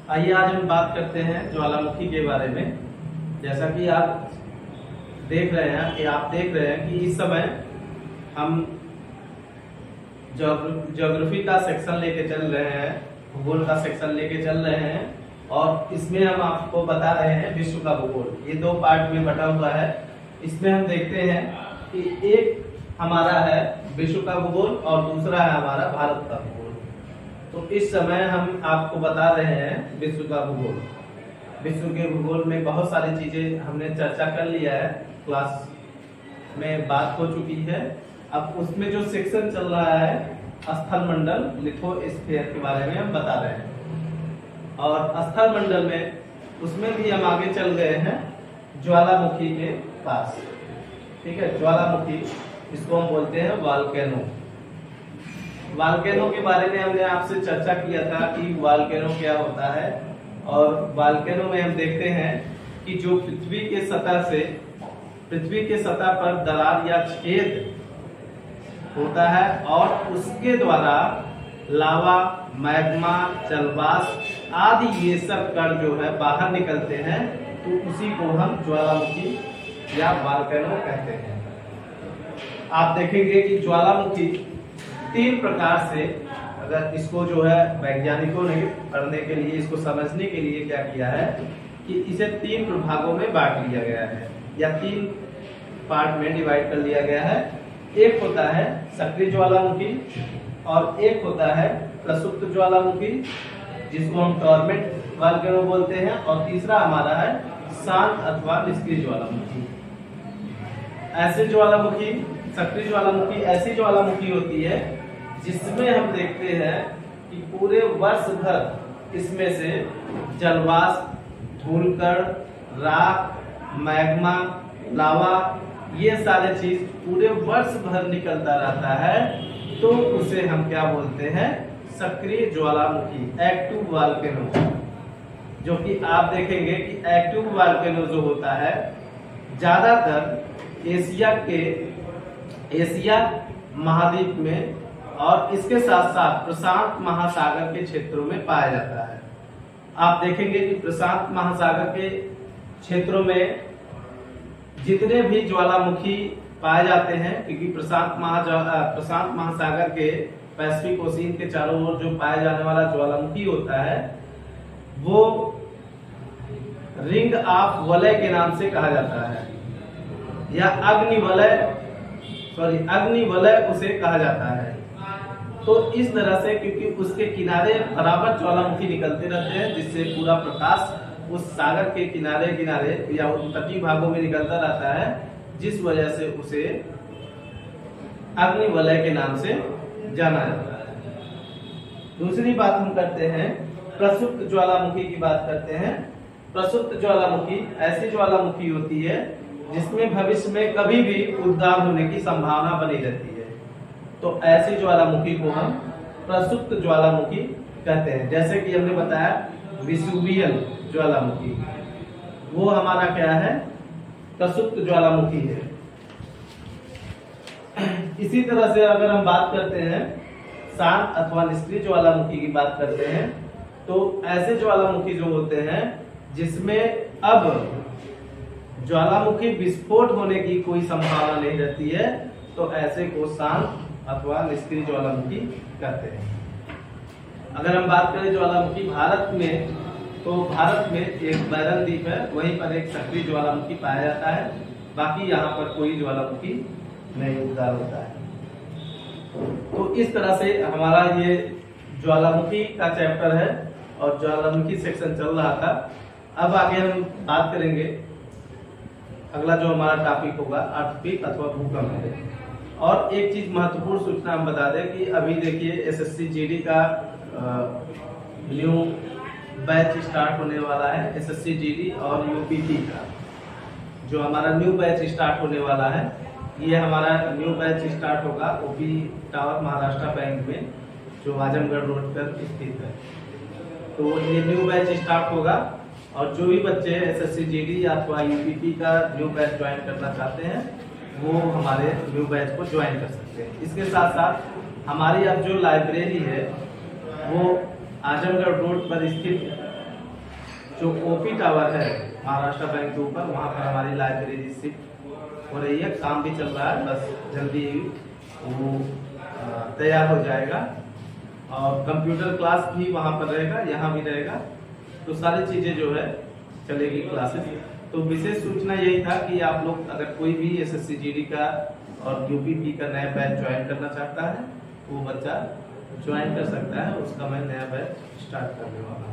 आइए आज हम बात करते हैं ज्वालामुखी के बारे में। जैसा कि आप देख रहे हैं कि इस समय हम ज्योग्राफी का सेक्शन लेके चल रहे हैं, भूगोल का सेक्शन लेके चल रहे हैं और इसमें हम आपको बता रहे हैं विश्व का भूगोल। ये दो पार्ट में बटा हुआ है। इसमें हम देखते हैं कि एक हमारा है विश्व का भूगोल और दूसरा है हमारा भारत का भूगोल। तो इस समय हम आपको बता रहे हैं विश्व का भूगोल। विश्व के भूगोल में बहुत सारी चीजें हमने चर्चा कर लिया है, क्लास में बात हो चुकी है। अब उसमें जो सेक्शन चल रहा है स्थल मंडल लिथोस्फीयर के बारे में हम बता रहे हैं। और स्थल मंडल में उसमें भी हम आगे चल गए हैं ज्वालामुखी के पास। ठीक है, ज्वालामुखी इसको हम बोलते हैं वॉल्केनो। वॉल्केनो के बारे में हमने आपसे चर्चा किया था कि वॉल्केनो क्या होता है। और वॉल्केनो में हम देखते हैं कि जो पृथ्वी के सतह पर दरार या छेद होता है और उसके द्वारा लावा, मैग्मा, जलवाष्प आदि ये सब कण जो है बाहर निकलते हैं, तो उसी को हम ज्वालामुखी या वॉल्केनो कहते हैं। आप देखेंगे कि ज्वालामुखी तीन प्रकार से, अगर इसको जो है वैज्ञानिकों ने पढ़ने के लिए, इसको समझने के लिए क्या किया है कि इसे तीन प्रभागों में बांट लिया गया है या तीन पार्ट में डिवाइड कर लिया गया है। एक होता है सक्रिय ज्वालामुखी और एक होता है प्रसुप्त ज्वालामुखी जिसको हम डोर्मेंट वॉल्केनो बोलते हैं, और तीसरा हमारा है शांत अथवा निष्क्रिय ज्वालामुखी। ऐसे ज्वालामुखी, सक्रिय ज्वालामुखी ऐसी ज्वालामुखी होती है जिसमें हम देखते हैं कि पूरे वर्ष भर इसमें से जलवाष्प, धूलकण, राख, मैग्मा, लावा ये सारे चीज पूरे वर्ष भर निकलता रहता है, तो उसे हम क्या बोलते हैं, सक्रिय ज्वालामुखी, एक्टिव वॉल्केनो। जो कि आप देखेंगे कि एक्टिव वॉल्केनो जो होता है ज्यादातर एशिया महाद्वीप में और इसके साथ साथ प्रशांत महासागर के क्षेत्रों में पाया जाता है। आप देखेंगे कि प्रशांत महासागर के क्षेत्रों में जितने भी ज्वालामुखी पाए जाते हैं, क्योंकि प्रशांत महासागर के पैसिफिक ओशियन के चारों ओर जो पाया जाने वाला ज्वालामुखी होता है वो रिंग ऑफ वलय के नाम से कहा जाता है या अग्निवलय उसे कहा जाता है। तो इस तरह से, क्योंकि उसके किनारे बराबर ज्वालामुखी निकलते रहते हैं जिससे पूरा प्रकाश उस सागर के किनारे या तटीय भागों में निकलता रहता है, जिस वजह से उसे अग्निवलय के नाम से जाना जाता है। दूसरी बात हम करते हैं प्रसुप्त ज्वालामुखी की बात करते हैं। प्रसुप्त ज्वालामुखी ऐसी ज्वालामुखी होती है जिसमें भविष्य में कभी भी उद्गार होने की संभावना बनी रहती है, तो ऐसी ज्वालामुखी को हम प्रसुप्त ज्वालामुखी कहते हैं। जैसे कि हमने बताया वेसुवियन ज्वालामुखी, वो हमारा क्या है, प्रसुप्त ज्वालामुखी है। इसी तरह से अगर हम बात करते हैं शांत अथवा निष्क्रिय ज्वालामुखी की बात करते हैं, तो ऐसे ज्वालामुखी जो होते हैं जिसमें अब ज्वालामुखी विस्फोट होने की कोई संभावना नहीं रहती है, तो ऐसे को शांत अथवा निष्क्रिय ज्वालामुखी कहते हैं। अगर हम बात करें ज्वालामुखी भारत में, तो भारत में एक बैरन द्वीप है, वहीं पर एक सक्रिय ज्वालामुखी पाया जाता है, बाकी यहाँ पर कोई ज्वालामुखी नहीं उद्गार होता है। तो इस तरह से हमारा ये ज्वालामुखी का चैप्टर है और ज्वालामुखी सेक्शन चल रहा था। अब आगे हम बात करेंगे, अगला जो हमारा टॉपिक होगा अर्थक्वेक अथवा भूकंप। और एक चीज महत्वपूर्ण सूचना हम बता दें कि अभी देखिए एसएससी जीडी का न्यू बैच स्टार्ट होने वाला है। एसएससी जीडी और यूपीटी का जो हमारा न्यू बैच स्टार्ट होने वाला है, ये हमारा न्यू बैच स्टार्ट होगा ओपी टावर महाराष्ट्र बैंक में, जो आजमगढ़ रोड पर स्थित है। तो ये न्यू बैच स्टार्ट होगा और जो भी बच्चे एसएससी जीडी अथवा यूपीटी का न्यू बैच ज्वाइन करना चाहते हैं वो हमारे न्यू बैच को ज्वाइन कर सकते हैं। इसके साथ साथ हमारी अब जो लाइब्रेरी है वो आजमगढ़ रोड पर स्थित जो ओपी टावर है महाराष्ट्र बैंक के ऊपर, वहाँ पर हमारी लाइब्रेरी शिफ्ट हो रही है, काम भी चल रहा है, बस जल्दी वो तैयार हो जाएगा। और कंप्यूटर क्लास भी वहाँ पर रहेगा, यहाँ भी रहेगा, तो सारी चीजें जो है चलेगी क्लासेस। तो विशेष सूचना यही था कि आप लोग अगर कोई भी एसएससी जीडी का और यूपीपी का नया बैच ज्वाइन करना चाहता है, वो बच्चा ज्वाइन कर सकता है, उसका मैं नया बैच स्टार्ट करने वाला हूँ।